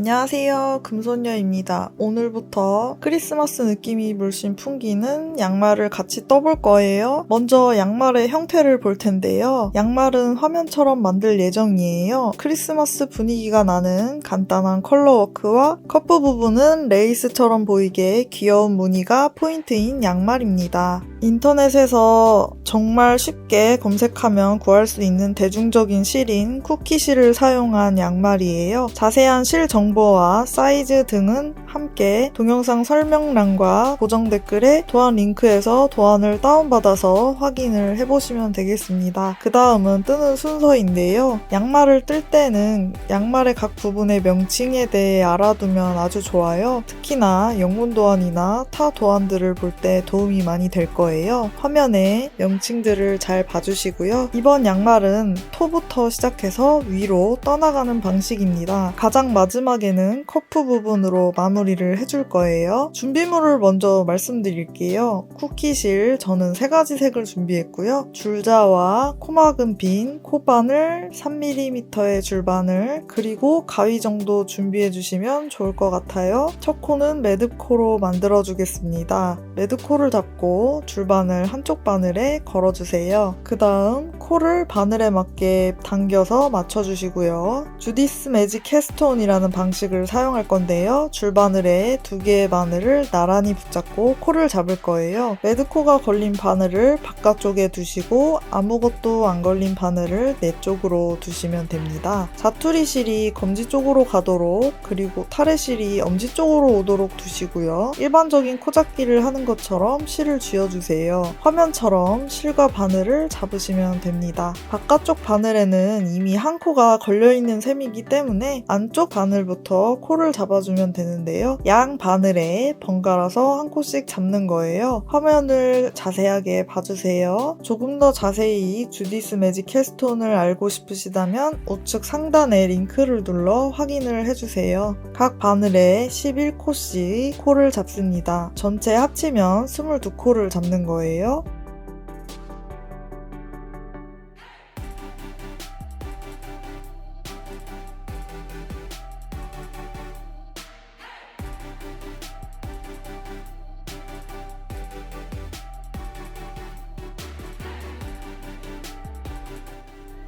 안녕하세요. 금손녀입니다. 오늘부터 크리스마스 느낌이 물씬 풍기는 양말을 같이 떠볼 거예요. 먼저 양말의 형태를 볼 텐데요. 양말은 화면처럼 만들 예정이에요. 크리스마스 분위기가 나는 간단한 컬러워크와 커프 부분은 레이스처럼 보이게 귀여운 무늬가 포인트인 양말입니다. 인터넷에서 정말 쉽게 검색하면 구할 수 있는 대중적인 실인 쿠키실을 사용한 양말이에요. 자세한 실 정보와 사이즈 등은 함께 동영상 설명란과 고정 댓글에 도안 링크에서 도안을 다운받아서 확인을 해보시면 되겠습니다. 그 다음은 뜨는 순서인데요. 양말을 뜰 때는 양말의 각 부분의 명칭에 대해 알아두면 아주 좋아요. 특히나 영문 도안이나 타 도안들을 볼 때 도움이 많이 될 거예요. 화면에 명칭들을 잘 봐주시고요. 이번 양말은 토부터 시작해서 위로 떠나가는 방식입니다. 가장 마지막에는 커프 부분으로 마무리를 해줄 거예요. 준비물을 먼저 말씀드릴게요. 쿠키실 저는 3가지 색을 준비했고요. 줄자와 코막은 빈 코바늘 3mm의 줄바늘 그리고 가위 정도 준비해 주시면 좋을 것 같아요. 첫 코는 매듭코로 만들어 주겠습니다. 매듭코를 잡고 줄바늘 한쪽 바늘에 걸어주세요. 그 다음 코를 바늘에 맞게 당겨서 맞춰주시고요. 주디스 매직 캐스톤이라는 방식을 사용할 건데요. 줄바늘에 2개의 바늘을 나란히 붙잡고 코를 잡을 거예요. 매듭코가 걸린 바늘을 바깥쪽에 두시고 아무것도 안 걸린 바늘을 내 쪽으로 두시면 됩니다. 자투리 실이 검지 쪽으로 가도록 그리고 타레실이 엄지 쪽으로 오도록 두시고요. 일반적인 코잡기를 하는 것처럼 실을 쥐어주세요. 화면처럼 실과 바늘을 잡으시면 됩니다. 바깥쪽 바늘에는 이미 한 코가 걸려있는 셈이기 때문에 안쪽 바늘부터 코를 잡아주면 되는데요. 양 바늘에 번갈아서 한 코씩 잡는 거예요. 화면을 자세하게 봐주세요. 조금 더 자세히 주디스 매직 캐스톤을 알고 싶으시다면 우측 상단에 링크를 눌러 확인을 해주세요. 각 바늘에 11코씩 코를 잡습니다. 전체 합치면 22코를 잡는 거예요.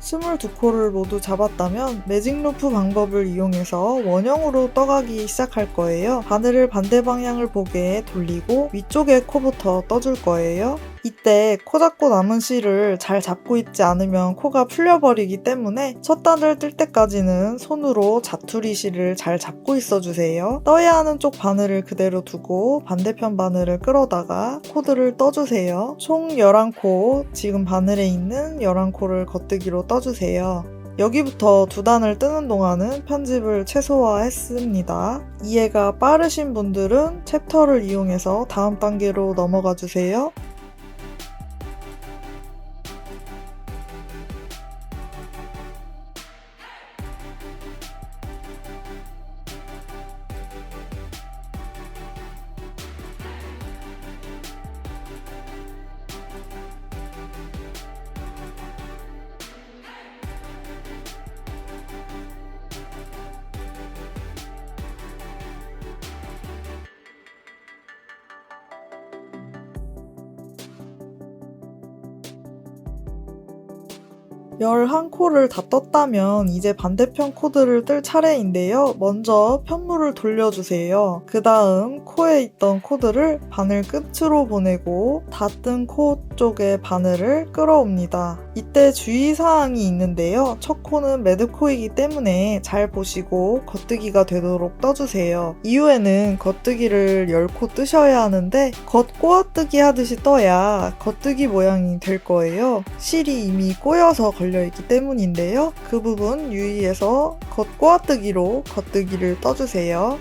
스물 22코를 모두 잡았다면 매직 루프 방법을 이용해서 원형으로 떠가기 시작할 거예요. 바늘을 반대 방향을 보게 돌리고 위쪽의 코부터 떠줄 거예요. 이때 코 잡고 남은 실을 잘 잡고 있지 않으면 코가 풀려버리기 때문에 첫 단을 뜰 때까지는 손으로 자투리 실을 잘 잡고 있어주세요. 떠야 하는 쪽 바늘을 그대로 두고 반대편 바늘을 끌어다가 코드를 떠주세요. 총 11코, 지금 바늘에 있는 11코를 겉뜨기로 떠주세요. 여기부터 2단을 뜨는 동안은 편집을 최소화했습니다. 이해가 빠르신 분들은 챕터를 이용해서 다음 단계로 넘어가 주세요. 열한 코를 다 떴다면 이제 반대편 코드를 뜰 차례인데요. 먼저 편물을 돌려주세요. 그 다음 코에 있던 코드를 바늘 끝으로 보내고 다 뜬 코 쪽의 바늘을 끌어옵니다. 이때 주의사항이 있는데요. 첫 코는 매듭코이기 때문에 잘 보시고 겉뜨기가 되도록 떠주세요. 이후에는 겉뜨기를 10코 뜨셔야 하는데 겉 꼬아뜨기 하듯이 떠야 겉뜨기 모양이 될 거예요. 실이 이미 꼬여서 걸려있기 때문인데요. 그 부분 유의해서 겉 꼬아뜨기로 겉뜨기를 떠주세요.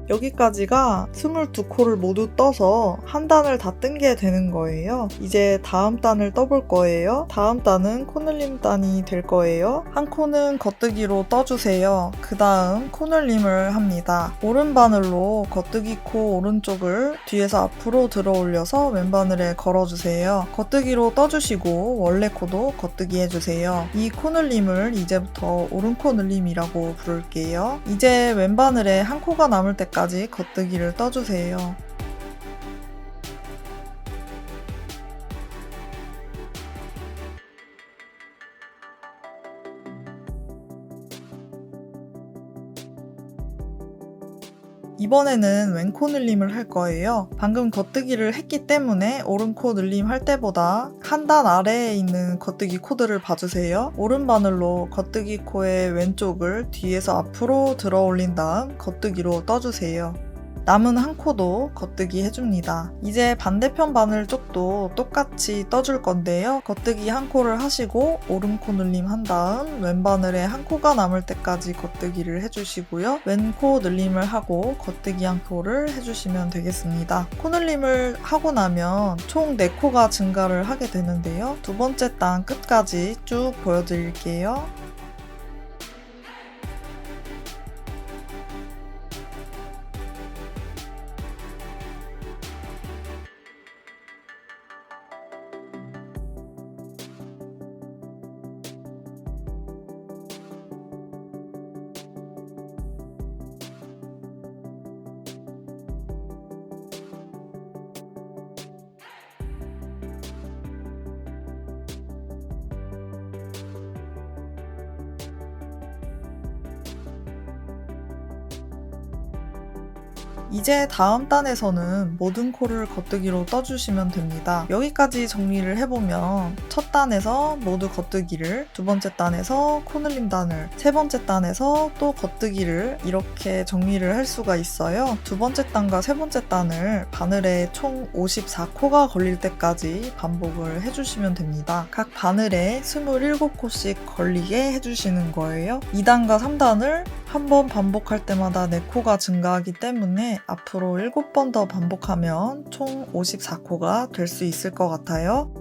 여기까지가 22코를 모두 떠서 한 단을 다 뜬 게 되는 거예요. 이제 다음 단을 떠볼 거예요. 다음 단은 코늘림 단이 될 거예요. 한 코는 겉뜨기로 떠주세요. 그 다음 코늘림을 합니다. 오른바늘로 겉뜨기 코 오른쪽을 뒤에서 앞으로 들어 올려서 왼바늘에 걸어주세요. 겉뜨기로 떠주시고 원래 코도 겉뜨기 해주세요. 이 코늘림을 이제부터 오른코 늘림이라고 부를게요. 이제 왼바늘에 한 코가 남을 때까지 겉뜨기를 떠주세요. 이번에는 왼코 늘림을 할 거예요. 방금 겉뜨기를 했기 때문에 오른코 늘림 할 때보다 한 단 아래에 있는 겉뜨기 코들을 봐주세요. 오른바늘로 겉뜨기 코의 왼쪽을 뒤에서 앞으로 들어 올린 다음 겉뜨기로 떠주세요. 남은 한 코도 겉뜨기 해줍니다. 이제 반대편 바늘 쪽도 똑같이 떠줄 건데요. 겉뜨기 한 코를 하시고 오른코 늘림 한 다음 왼바늘에 한 코가 남을 때까지 겉뜨기를 해주시고요. 왼코 늘림을 하고 겉뜨기 한 코를 해주시면 되겠습니다. 코 늘림을 하고 나면 총 4코가 증가를 하게 되는데요. 두 번째 단 끝까지 쭉 보여드릴게요. 이제 다음 단에서는 모든 코를 겉뜨기로 떠주시면 됩니다. 여기까지 정리를 해보면 첫 단에서 모두 겉뜨기를, 두 번째 단에서 코늘림 단을, 세 번째 단에서 또 겉뜨기를 이렇게 정리를 할 수가 있어요. 두 번째 단과 세 번째 단을 바늘에 총 54코가 걸릴 때까지 반복을 해주시면 됩니다. 각 바늘에 27코씩 걸리게 해주시는 거예요. 2단과 3단을 한 번 반복할 때마다 4코가 증가하기 때문에 앞으로 7번 더 반복하면 총 54코가 될 수 있을 것 같아요.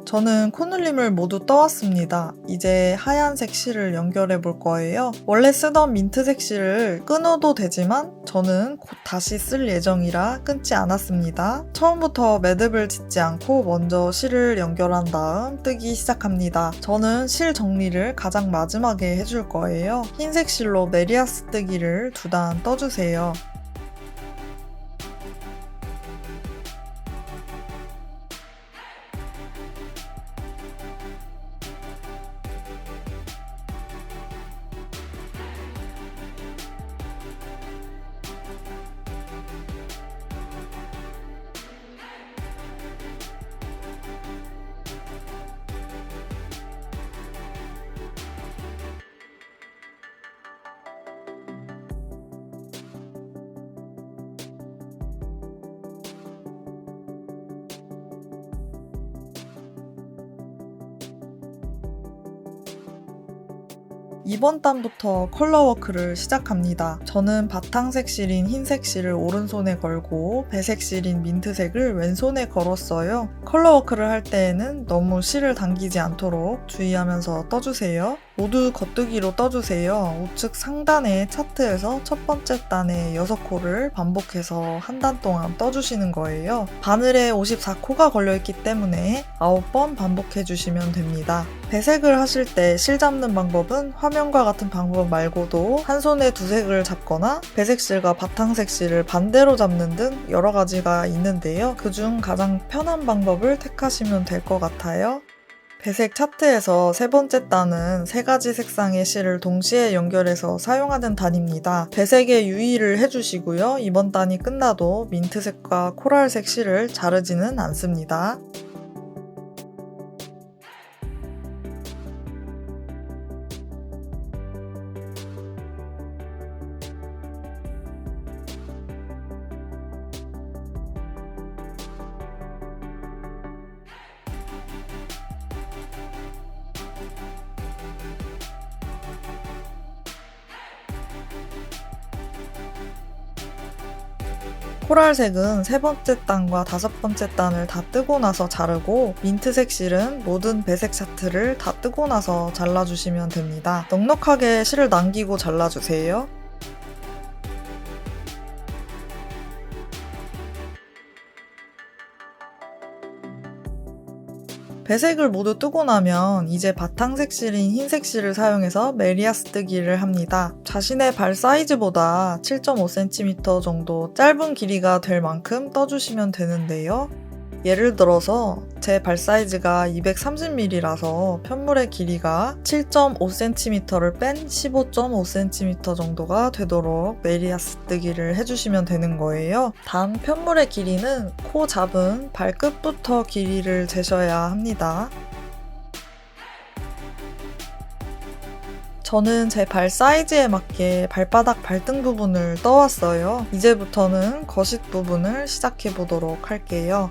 저는 코늘림을 모두 떠왔습니다. 이제 하얀색 실을 연결해 볼 거예요. 원래 쓰던 민트색 실을 끊어도 되지만 저는 곧 다시 쓸 예정이라 끊지 않았습니다. 처음부터 매듭을 짓지 않고 먼저 실을 연결한 다음 뜨기 시작합니다. 저는 실 정리를 가장 마지막에 해줄 거예요. 흰색 실로 메리아스 뜨기를 2단 떠주세요. 이번 단부터 컬러워크를 시작합니다. 저는 바탕색 실인 흰색 실을 오른손에 걸고 배색 실인 민트색을 왼손에 걸었어요. 컬러워크를 할 때에는 너무 실을 당기지 않도록 주의하면서 떠주세요. 모두 겉뜨기로 떠주세요. 우측 상단의 차트에서 첫 번째 단에 6코를 반복해서 한 단 동안 떠주시는 거예요. 바늘에 54코가 걸려있기 때문에 9번 반복해주시면 됩니다. 배색을 하실 때 실 잡는 방법은 화면과 같은 방법 말고도 한 손에 두 색을 잡거나 배색실과 바탕색 실을 반대로 잡는 등 여러 가지가 있는데요. 그중 가장 편한 방법을 택하시면 될 것 같아요. 배색 차트에서 세 번째 단은 세 가지 색상의 실을 동시에 연결해서 사용하는 단입니다. 배색에 유의를 해주시고요. 이번 단이 끝나도 민트색과 코랄색 실을 자르지는 않습니다. 코랄색은 세 번째 단과 다섯 번째 단을 다 뜨고 나서 자르고, 민트색 실은 모든 배색 차트를 다 뜨고 나서 잘라주시면 됩니다. 넉넉하게 실을 남기고 잘라주세요. 배색을 모두 뜨고 나면 이제 바탕색 실인 흰색 실을 사용해서 메리아스 뜨기를 합니다. 자신의 발 사이즈보다 7.5cm 정도 짧은 길이가 될 만큼 떠주시면 되는데요. 예를 들어서 제 발 사이즈가 230mm라서 편물의 길이가 7.5cm를 뺀 15.5cm 정도가 되도록 메리아스 뜨기를 해주시면 되는 거예요. 단 편물의 길이는 코 잡은 발끝부터 길이를 재셔야 합니다. 저는 제 발 사이즈에 맞게 발바닥 발등 부분을 떠왔어요. 이제부터는 거실 부분을 시작해 보도록 할게요.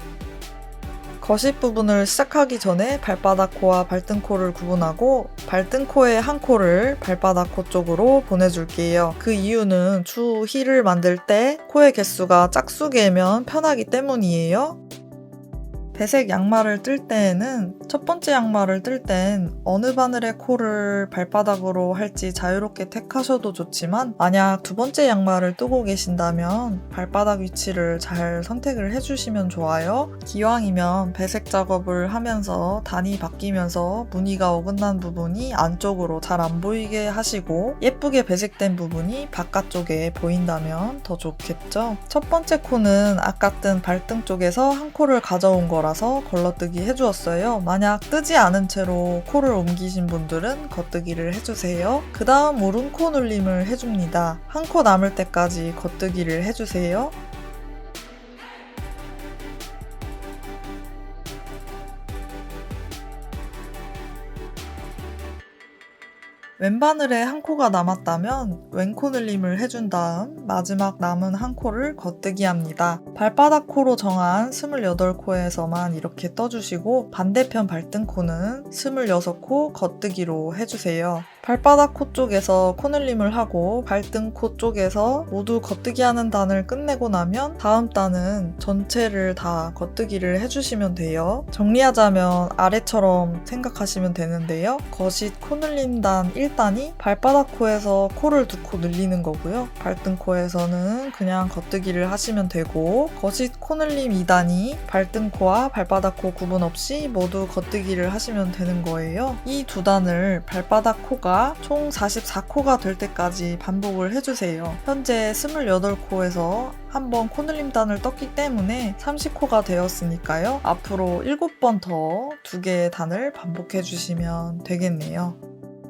거실 부분을 시작하기 전에 발바닥 코와 발등코를 구분하고 발등코의 한 코를 발바닥 코 쪽으로 보내줄게요. 그 이유는 추후 힐을 만들 때 코의 개수가 짝수개면 편하기 때문이에요. 배색 양말을 뜰 때에는 첫 번째 양말을 뜰 땐 어느 바늘의 코를 발바닥으로 할지 자유롭게 택하셔도 좋지만, 만약 두 번째 양말을 뜨고 계신다면 발바닥 위치를 잘 선택을 해주시면 좋아요. 기왕이면 배색 작업을 하면서 단이 바뀌면서 무늬가 어긋난 부분이 안쪽으로 잘 안 보이게 하시고 예쁘게 배색된 부분이 바깥쪽에 보인다면 더 좋겠죠. 첫 번째 코는 아까 뜬 발등 쪽에서 한 코를 가져온 거라 라서 걸러뜨기 해주었어요. 만약 뜨지 않은 채로 코를 옮기신 분들은 겉뜨기를 해주세요. 그 다음 오른코 눌림을 해줍니다. 한 코 남을 때까지 겉뜨기를 해주세요. 왼바늘에 한 코가 남았다면 왼코 늘림을 해준 다음 마지막 남은 한 코를 겉뜨기 합니다. 발바닥 코로 정한 28코에서만 이렇게 떠주시고 반대편 발등코는 26코 겉뜨기로 해주세요. 발바닥 코 쪽에서 코 늘림을 하고 발등 코 쪽에서 모두 겉뜨기 하는 단을 끝내고 나면 다음 단은 전체를 다 겉뜨기를 해주시면 돼요. 정리하자면 아래처럼 생각하시면 되는데요. 거실 코 늘림 단 1단이 발바닥 코에서 코를 2코 늘리는 거고요. 발등 코에서는 그냥 겉뜨기를 하시면 되고, 거실 코 늘림 2단이 발등 코와 발바닥 코 구분 없이 모두 겉뜨기를 하시면 되는 거예요. 이 두 단을 발바닥 코가 총 44코가 될 때까지 반복을 해주세요. 현재 28코에서 한번 코늘림단을 떴기 때문에 30코가 되었으니까요. 앞으로 7번 더 2개의 단을 반복해주시면 되겠네요.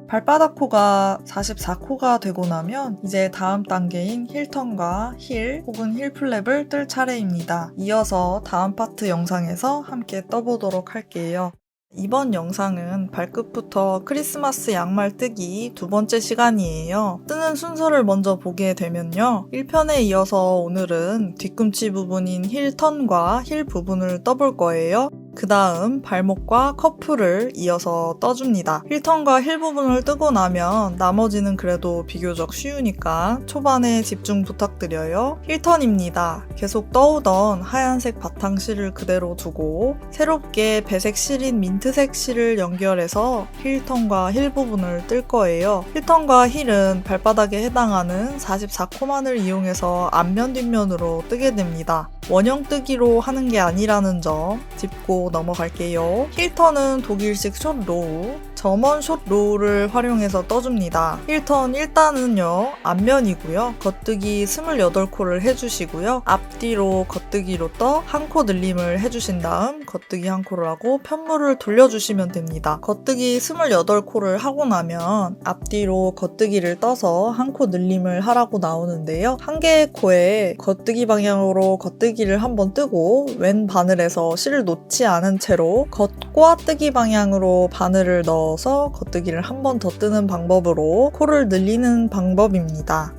발바닥 코가 44코가 되고 나면 이제 다음 단계인 힐턴과 힐 혹은 힐 플랩을 뜰 차례입니다. 이어서 다음 파트 영상에서 함께 떠보도록 할게요. 이번 영상은 발끝부터 크리스마스 양말 뜨기 두 번째 시간이에요. 뜨는 순서를 먼저 보게 되면요. 1편에 이어서 오늘은 뒤꿈치 부분인 힐턴과 힐 부분을 떠볼 거예요. 그 다음 발목과 커프를 이어서 떠줍니다. 힐턴과 힐 부분을 뜨고 나면 나머지는 그래도 비교적 쉬우니까 초반에 집중 부탁드려요. 힐턴입니다. 계속 떠오던 하얀색 바탕실을 그대로 두고 새롭게 배색 실인 민트색 실을 연결해서 힐턴과 힐 부분을 뜰 거예요. 힐턴과 힐은 발바닥에 해당하는 44코만을 이용해서 앞면 뒷면으로 뜨게 됩니다. 원형 뜨기로 하는 게 아니라는 점 짚고 넘어갈게요. 힐턴은 독일식 숏 로우, 점원 숏 로우를 활용해서 떠줍니다. 힐턴 1단은요, 앞면이고요. 겉뜨기 28코를 해주시고요. 앞뒤로 겉뜨기로 떠 한 코 늘림을 해주신 다음 겉뜨기 한 코를 하고 편물을 돌려주시면 됩니다. 겉뜨기 28코를 하고 나면 앞뒤로 겉뜨기를 떠서 한 코 늘림을 하라고 나오는데요. 한 개의 코에 겉뜨기 방향으로 겉뜨기를 한번 뜨고 왼 바늘에서 실을 놓지 않은 채로 겉 꼬아뜨기 방향으로 바늘을 넣어서 겉뜨기를 한 번 더 뜨는 방법으로 코를 늘리는 방법입니다.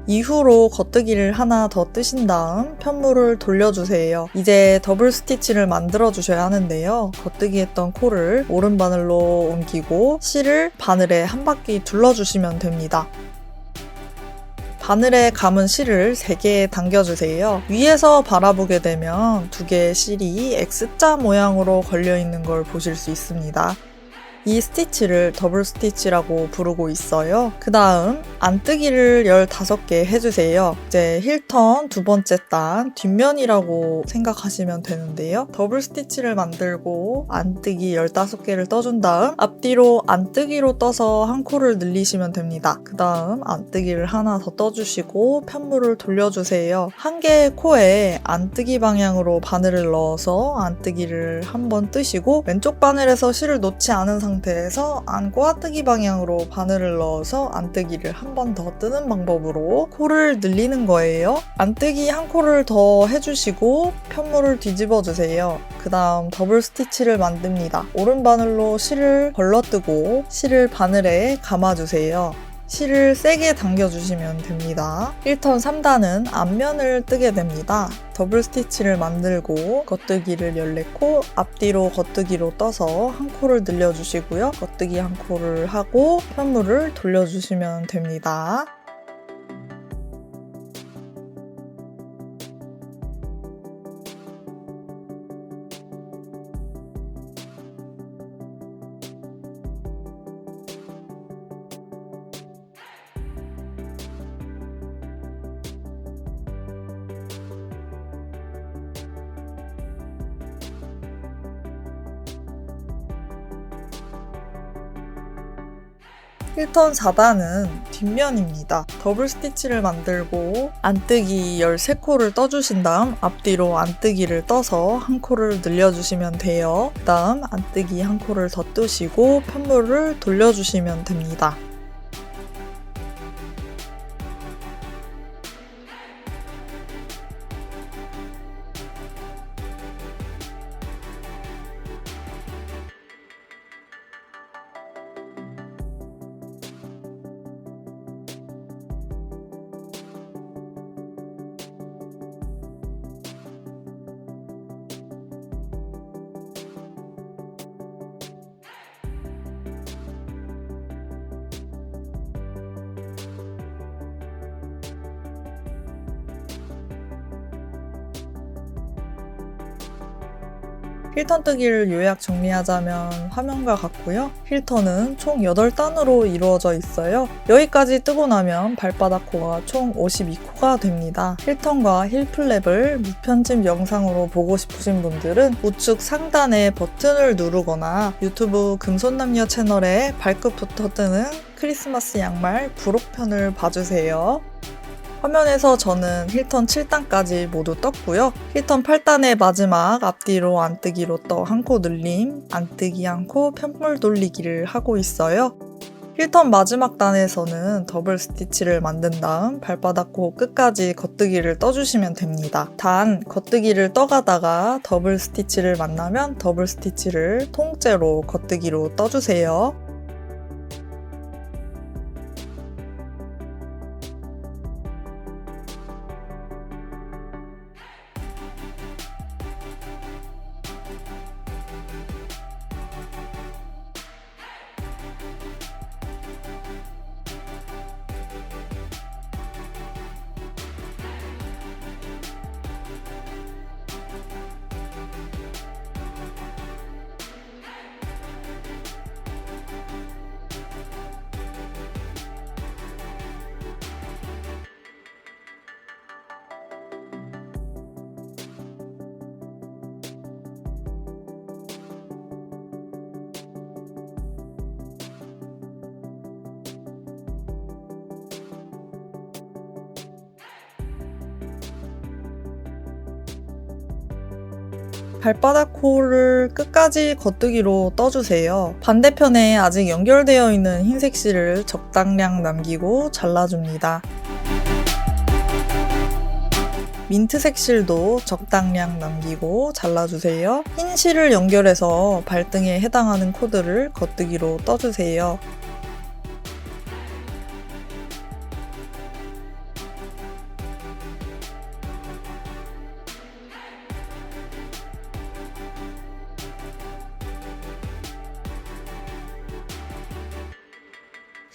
이후로 겉뜨기를 하나 더 뜨신 다음 편물을 돌려주세요. 이제 더블 스티치를 만들어 주셔야 하는데요. 겉뜨기 했던 코를 오른 바늘로 옮기고 실을 바늘에 한 바퀴 둘러주시면 됩니다. 바늘에 감은 실을 3개 당겨주세요. 위에서 바라보게 되면 2개의 실이 X자 모양으로 걸려있는 걸 보실 수 있습니다. 이 스티치를 더블 스티치라고 부르고 있어요. 그 다음 안뜨기를 15개 해주세요. 이제 힐턴 2번째 단 뒷면이라고 생각하시면 되는데요. 더블 스티치를 만들고 안뜨기 15개를 떠준 다음 앞뒤로 안뜨기로 떠서 한 코를 늘리시면 됩니다. 그 다음 안뜨기를 하나 더 떠주시고 편물을 돌려주세요. 한 개의 코에 안뜨기 방향으로 바늘을 넣어서 안뜨기를 한번 뜨시고 왼쪽 바늘에서 실을 놓지 않은 상태에서 안 꼬아뜨기 방향으로 바늘을 넣어서 안뜨기를 한 번 더 뜨는 방법으로 코를 늘리는 거예요. 안뜨기 한 코를 더 해주시고 편물을 뒤집어 주세요. 그 다음 더블 스티치를 만듭니다. 오른 바늘로 실을 걸러뜨고 실을 바늘에 감아주세요. 실을 세게 당겨주시면 됩니다. 1턴 3단은 앞면을 뜨게 됩니다. 더블 스티치를 만들고 겉뜨기를 14코, 앞뒤로 겉뜨기로 떠서 한 코를 늘려주시고요. 겉뜨기 한 코를 하고 편물을 돌려주시면 됩니다. 힐턴 4단은 뒷면입니다. 더블 스티치를 만들고 안뜨기 13코를 떠주신 다음 앞뒤로 안뜨기를 떠서 한 코를 늘려주시면 돼요. 그 다음 안뜨기 한 코를 더 뜨시고 편물을 돌려주시면 됩니다. 힐턴 뜨기를 요약 정리하자면 화면과 같고요. 힐턴은 총 8단으로 이루어져 있어요. 여기까지 뜨고 나면 발바닥 코가 총 52코가 됩니다. 힐턴과 힐플랩을 무편집 영상으로 보고 싶으신 분들은 우측 상단의 버튼을 누르거나 유튜브 금손남녀 채널에 발끝부터 뜨는 크리스마스 양말 부록편을 봐주세요. 화면에서 저는 힐턴 7단까지 모두 떴고요. 힐턴 8단의 마지막 앞뒤로 안뜨기로 떠 한 코 늘림, 안뜨기 한 코 편물 돌리기를 하고 있어요. 힐턴 마지막 단에서는 더블 스티치를 만든 다음 발바닥 코 끝까지 겉뜨기를 떠주시면 됩니다. 단 겉뜨기를 떠가다가 더블 스티치를 만나면 더블 스티치를 통째로 겉뜨기로 떠주세요. 발바닥 코를 끝까지 겉뜨기로 떠주세요. 반대편에 아직 연결되어 있는 흰색 실을 적당량 남기고 잘라줍니다. 민트색 실도 적당량 남기고 잘라주세요. 흰 실을 연결해서 발등에 해당하는 코드를 겉뜨기로 떠주세요.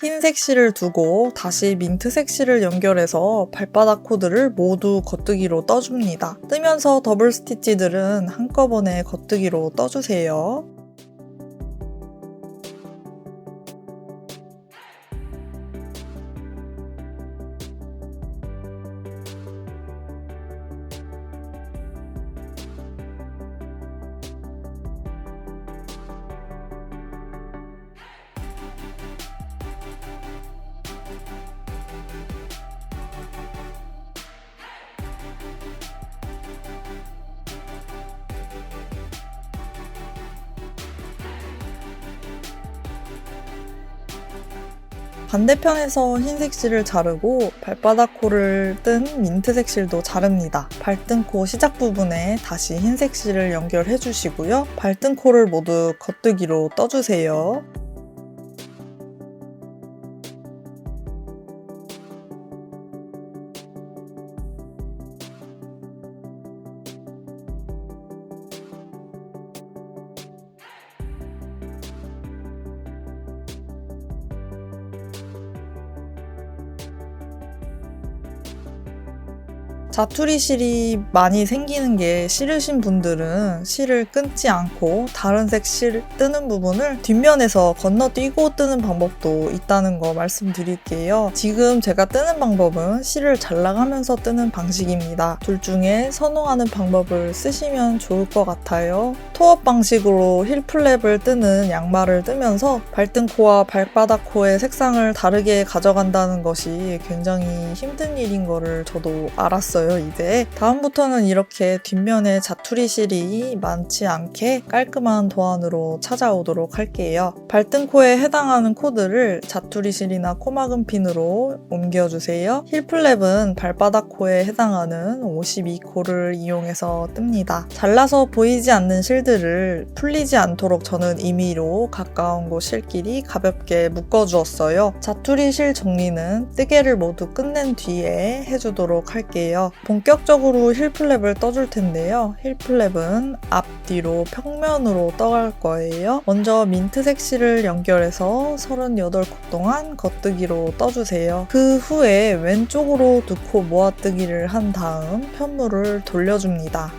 흰색 실을 두고 다시 민트색 실을 연결해서 발바닥 코드를 모두 겉뜨기로 떠줍니다. 뜨면서 더블 스티치들은 한꺼번에 겉뜨기로 떠주세요. 반대편에서 흰색 실을 자르고 발바닥 코를 뜬 민트색 실도 자릅니다. 발등 코 시작 부분에 다시 흰색 실을 연결해 주시고요. 발등 코를 모두 겉뜨기로 떠주세요. 자투리 실이 많이 생기는 게 싫으신 분들은 실을 끊지 않고 다른 색 실 뜨는 부분을 뒷면에서 건너뛰고 뜨는 방법도 있다는 거 말씀드릴게요. 지금 제가 뜨는 방법은 실을 잘라가면서 뜨는 방식입니다. 둘 중에 선호하는 방법을 쓰시면 좋을 것 같아요. 토업 방식으로 힐플랩을 뜨는 양말을 뜨면서 발등코와 발바닥 코의 색상을 다르게 가져간다는 것이 굉장히 힘든 일인 거를 저도 알았어요. 이제 다음부터는 이렇게 뒷면에 자투리 실이 많지 않게 깔끔한 도안으로 찾아오도록 할게요. 발등코에 해당하는 코드를 자투리 실이나 코막은 핀으로 옮겨주세요. 힐플랩은 발바닥 코에 해당하는 52코를 이용해서 뜹니다. 잘라서 보이지 않는 실들을 풀리지 않도록 저는 임의로 가까운 곳 실끼리 가볍게 묶어주었어요. 자투리 실 정리는 뜨개를 모두 끝낸 뒤에 해주도록 할게요. 본격적으로 힐플랩을 떠줄 텐데요. 힐플랩은 앞뒤로 평면으로 떠갈 거예요. 먼저 민트색 실을 연결해서 38코 동안 겉뜨기로 떠주세요. 그 후에 왼쪽으로 2코 모아뜨기를 한 다음 편물을 돌려줍니다.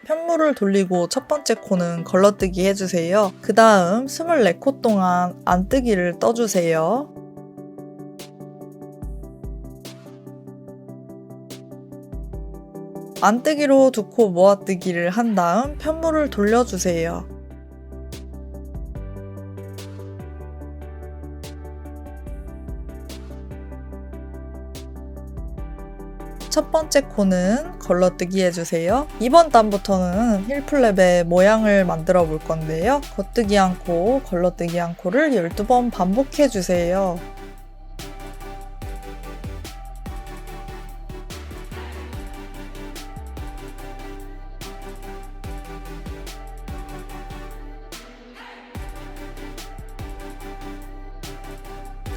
편물을 돌리고 첫 번째 코는 걸러뜨기 해주세요. 그 다음 24코 동안 안뜨기를 떠주세요. 안뜨기로 2코 모아뜨기를 한 다음 편물을 돌려주세요. 첫 번째 코는 걸러뜨기 해주세요. 이번 단부터는 힐플랩의 모양을 만들어 볼 건데요. 겉뜨기 한 코, 걸러뜨기 한 코를 12번 반복해주세요.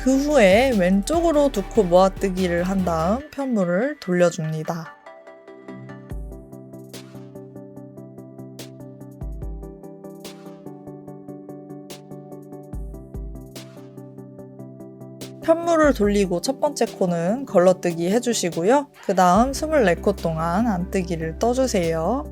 그 후에 왼쪽으로 2코 모아뜨기를 한 다음 편물을 돌려줍니다. 편물을 돌리고 첫 번째 코는 걸러뜨기 해주시고요. 그 다음 24코 동안 안뜨기를 떠주세요.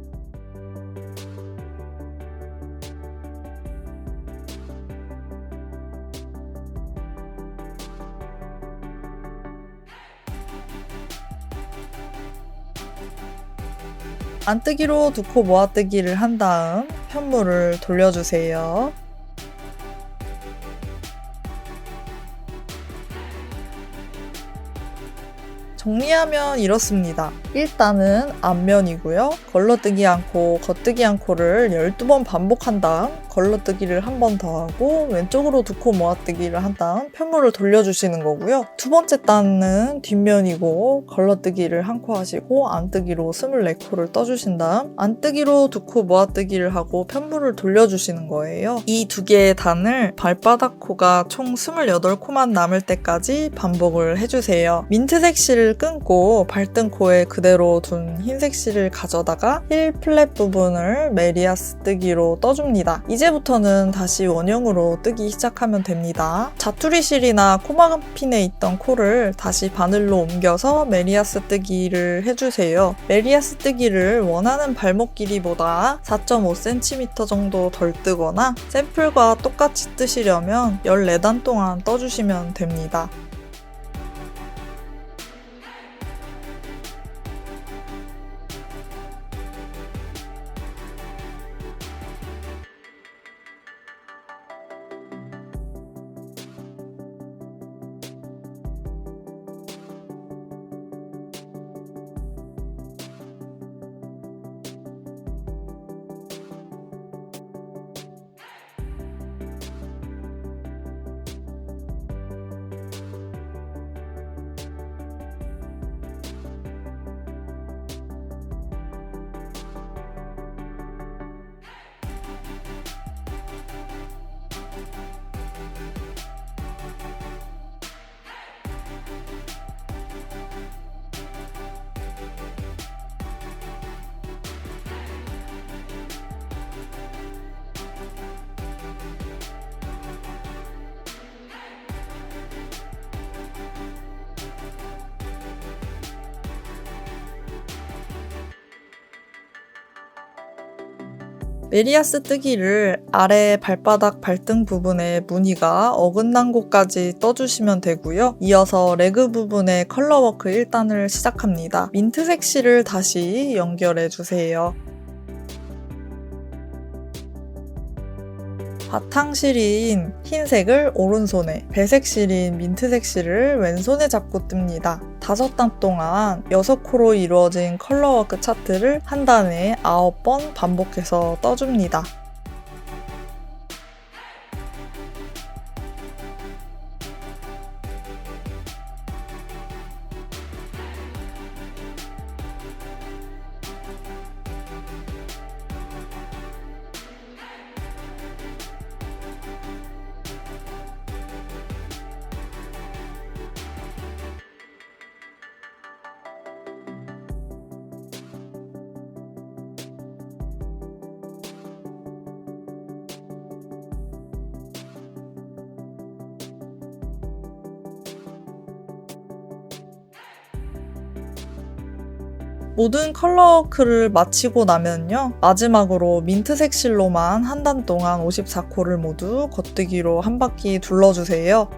안뜨기로 2코 모아뜨기를 한 다음 편물을 돌려주세요. 정리하면 이렇습니다. 일단은 앞면이고요. 걸러뜨기 한 코, 겉뜨기 한 코를 12번 반복한 다음 걸러뜨기를 한 번 더 하고 왼쪽으로 2코 모아뜨기를 한 다음 편물을 돌려주시는 거고요. 두 번째 단은 뒷면이고 걸러뜨기를 한 코 하시고 안뜨기로 24코를 떠주신 다음 안뜨기로 2코 모아뜨기를 하고 편물을 돌려주시는 거예요. 이 두 개의 단을 발바닥 코가 총 28코만 남을 때까지 반복을 해주세요. 민트색 실을 끊고 발등코에 그대로 둔 흰색 실을 가져다가 힐 플랫 부분을 메리아스 뜨기로 떠줍니다. 이제부터는 다시 원형으로 뜨기 시작하면 됩니다. 자투리 실이나 코막핀에 있던 코를 다시 바늘로 옮겨서 메리아스 뜨기를 해주세요. 메리아스 뜨기를 원하는 발목 길이보다 4.5cm 정도 덜 뜨거나 샘플과 똑같이 뜨시려면 14단 동안 떠주시면 됩니다. 메리아스 뜨기를 아래 발바닥 발등 부분에 무늬가 어긋난 곳까지 떠주시면 되고요. 이어서 레그 부분에 컬러워크 1단을 시작합니다. 민트색 실을 다시 연결해주세요. 바탕실인 흰색을 오른손에, 배색 실인 민트색 실을 왼손에 잡고 뜹니다. 5단 동안 6코로 이루어진 컬러워크 차트를 한 단에 9번 반복해서 떠줍니다. 모든 컬러워크를 마치고 나면요. 마지막으로 민트색 실로만 한 단 동안 54코를 모두 겉뜨기로 한 바퀴 둘러주세요.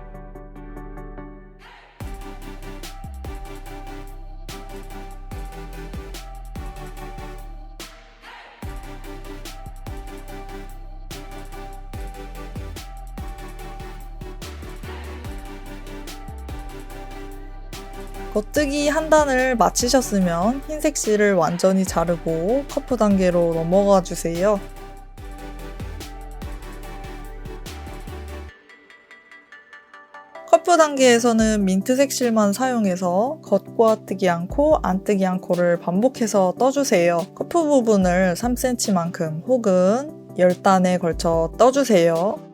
겉뜨기 한 단을 마치셨으면 흰색 실을 완전히 자르고 커프 단계로 넘어가 주세요. 커프 단계에서는 민트색 실만 사용해서 겉과 뜨기 않고 안 뜨기 않고를 반복해서 떠주세요. 커프 부분을 3cm만큼 혹은 10단에 걸쳐 떠주세요.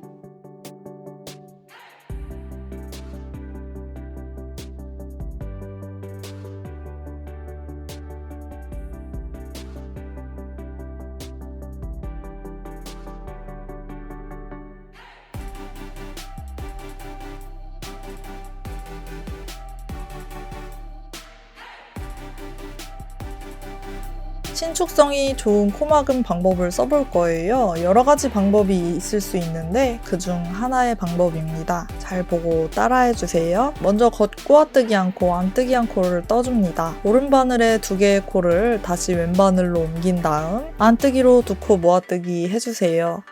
신축성이 좋은 코막음 방법을 써볼 거예요. 여러 가지 방법이 있을 수 있는데 그중 하나의 방법입니다. 잘 보고 따라해주세요. 먼저 겉 꼬아뜨기 않고 안 뜨기 않고를 떠줍니다. 오른 바늘에 2개의 코를 다시 왼 바늘로 옮긴 다음 안 뜨기로 2코 모아뜨기 해주세요.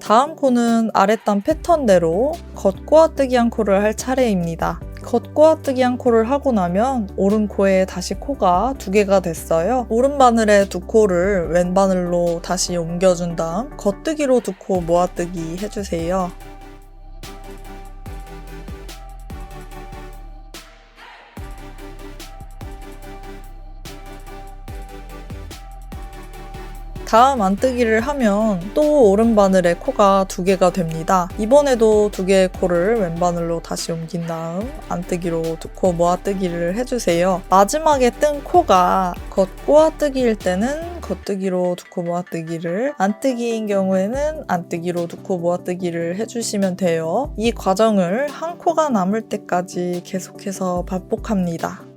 다음 코는 아랫단 패턴대로 겉 꼬아뜨기 한 코를 할 차례입니다. 겉 꼬아뜨기 한 코를 하고 나면 오른 코에 다시 코가 2개가 됐어요. 오른 바늘에 2코를 왼 바늘로 다시 옮겨준 다음 겉뜨기로 2코 모아뜨기 해주세요. 다음 안뜨기를 하면 또 오른바늘에 코가 2개가 됩니다. 이번에도 2개의 코를 왼바늘로 다시 옮긴 다음 안뜨기로 2코 모아뜨기를 해주세요. 마지막에 뜬 코가 겉 꼬아뜨기일 때는 겉뜨기로 2코 모아뜨기를, 안뜨기인 경우에는 안뜨기로 2코 모아뜨기를 해주시면 돼요. 이 과정을 한 코가 남을 때까지 계속해서 반복합니다.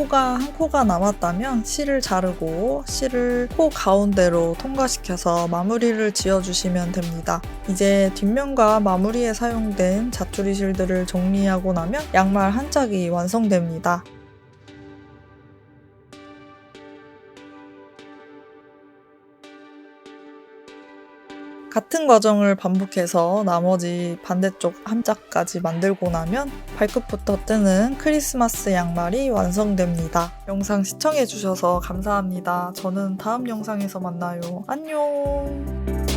코가 한 코가 남았다면 실을 자르고 실을 코 가운데로 통과시켜서 마무리를 지어주시면 됩니다. 이제 뒷면과 마무리에 사용된 자투리 실들을 정리하고 나면 양말 한 짝이 완성됩니다. 같은 과정을 반복해서 나머지 반대쪽 한 짝까지 만들고 나면 발끝부터 뜨는 크리스마스 양말이 완성됩니다. 영상 시청해주셔서 감사합니다. 저는 다음 영상에서 만나요. 안녕!